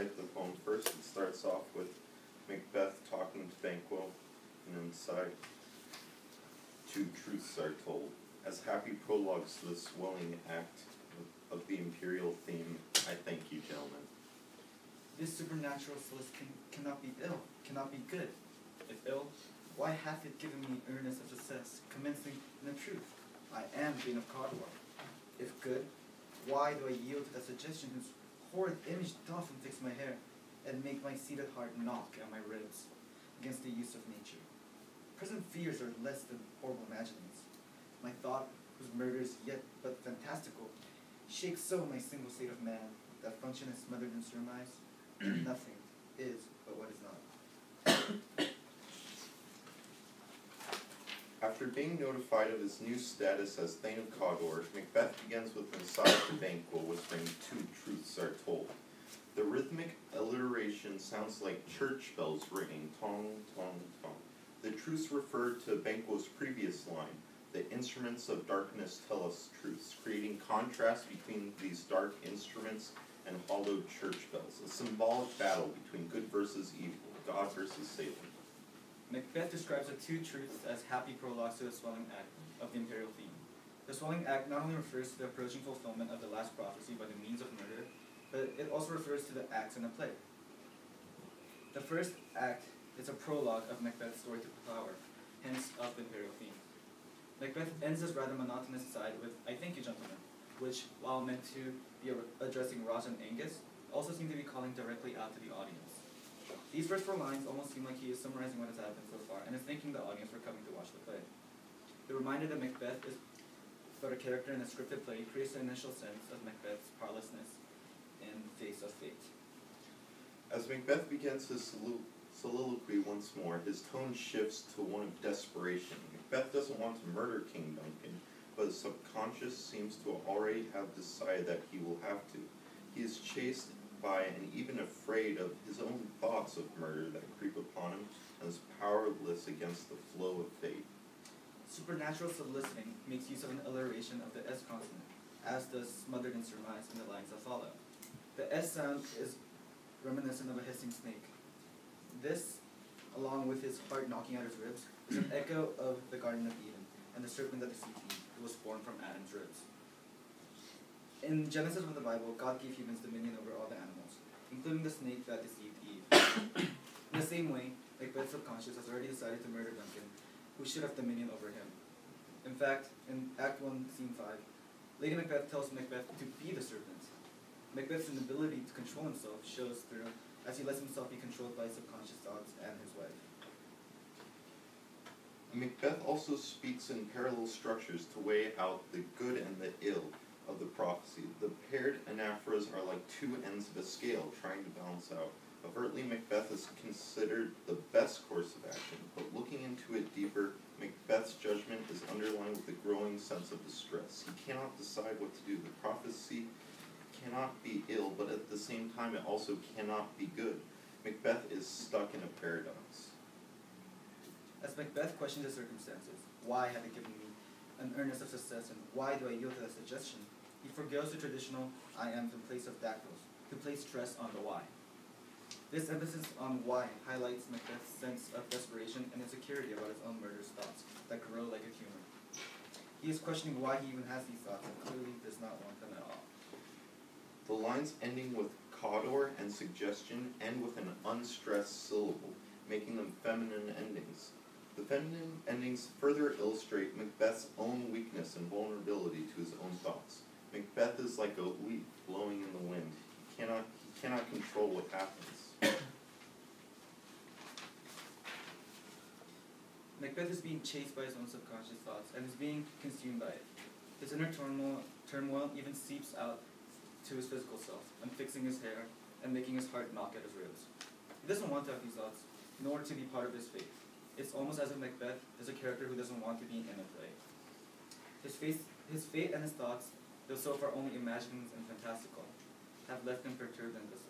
recite the poem first. It starts off with Macbeth talking to Banquo, and inside, two truths are told. As happy prologues to the swelling act of the imperial theme, I thank you, gentlemen. This supernatural solace cannot be ill, cannot be good. If ill, why hath it given me earnest of success, commencing in the truth? I am Bane of Codor. If good, why do I yield to that suggestion whose horrid image doth fix my hair, and make my seated heart knock at my ribs against the use of nature? Present fears are less than horrible imaginings. My thought, whose murder is yet but fantastical, shakes so my single state of man, that function is smothered in surmise. Nothing is but what is not. After being notified of his new status as Thane of Codor, Macbeth begins with an aside to Banquo, whispering, two truths are told. The rhythmic alliteration sounds like church bells ringing, tong, tong, tong. The truths refer to Banquo's previous line, the instruments of darkness tell us truths, creating contrast between these dark instruments and hollowed church bells, a symbolic battle between good versus evil, God versus Satan. Macbeth describes the two truths as happy prologues to the swelling act of the imperial theme. The swelling act not only refers to the approaching fulfillment of the last prophecy by the means of murder, but it also refers to the acts in the play. The first act is a prologue of Macbeth's story to power, hence of the imperial theme. Macbeth ends this rather monotonous aside with, I thank you, gentlemen, which, while meant to be addressing Ross and Angus, also seem to be calling directly out to the audience. These first 4 lines almost seem like he is summarizing what has happened so far and is thanking the audience for coming to watch the play. The reminder that Macbeth is but a character in a scripted play creates the initial sense of Macbeth's powerlessness in the face of fate. As Macbeth begins his soliloquy once more, his tone shifts to one of desperation. Macbeth doesn't want to murder King Duncan, but his subconscious seems to already have decided that he will have to. He is chased by and even afraid of his own thoughts of murder that creep upon him, and is powerless against the flow of fate. Supernatural soliciting makes use of an alliteration of the S consonant, as does smothered in surmise in the lines that follow. The S sound is reminiscent of a hissing snake. This, along with his heart knocking out his ribs, is an echo of the Garden of Eden, and the serpent that deceived Eve, who was formed from Adam's ribs. In Genesis of the Bible, God gave humans dominion over all the animals, including the snake that deceived Eve. In the same way, Macbeth's subconscious has already decided to murder Duncan, who should have dominion over him. In fact, in Act 1, Scene 5, Lady Macbeth tells Macbeth to be the serpent. Macbeth's inability to control himself shows through as he lets himself be controlled by his subconscious thoughts and his wife. Macbeth also speaks in parallel structures to weigh out the good and the ill of the prophecy. The paired anaphoras are like two ends of a scale trying to balance out. Overtly, Macbeth is considered the best course of action, but looking into it deeper, Macbeth's judgment is underlined with a growing sense of distress. He cannot decide what to do. The prophecy cannot be ill, but at the same time it also cannot be good. Macbeth is stuck in a paradox. As Macbeth questions the circumstances, why have it given me an earnest of success, and why do I yield to that suggestion, he forgoes the traditional I am in place of dactyls, to place stress on the why. This emphasis on why highlights Macbeth's sense of desperation and insecurity about his own murderous thoughts that grow like a tumor. He is questioning why he even has these thoughts and clearly does not want them at all. The lines ending with Codor and suggestion end with an unstressed syllable, making them feminine endings. The feminine endings further illustrate Macbeth's own weakness and vulnerability to his own thoughts. Macbeth is like a leaf blowing in the wind. He cannot control what happens. Macbeth is being chased by his own subconscious thoughts and is being consumed by it. His inner turmoil even seeps out to his physical self, unfixing his hair and making his heart knock at his ribs. He doesn't want to have these thoughts, nor to be part of his fate. It's almost as if Macbeth is a character who doesn't want to be in a play. His fate and his thoughts, though so far only imaginings and fantastical, have left him perturbed and desolate.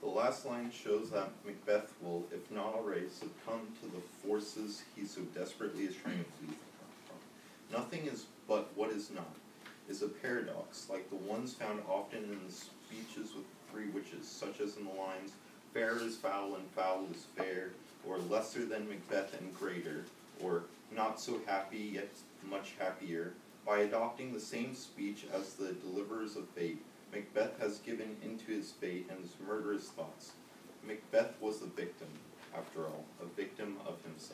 The last line shows that Macbeth will, if not already, succumb to the forces he so desperately is trying to flee from. Nothing is but what is not is a paradox, like the ones found often in the speeches with three witches, such as in the lines, fair is foul and foul is fair, or lesser than Macbeth and greater, or not so happy yet much happier. By adopting the same speech as the deliverers of fate, Macbeth has given into his fate and his murderous thoughts. Macbeth was the victim, after all, a victim of himself.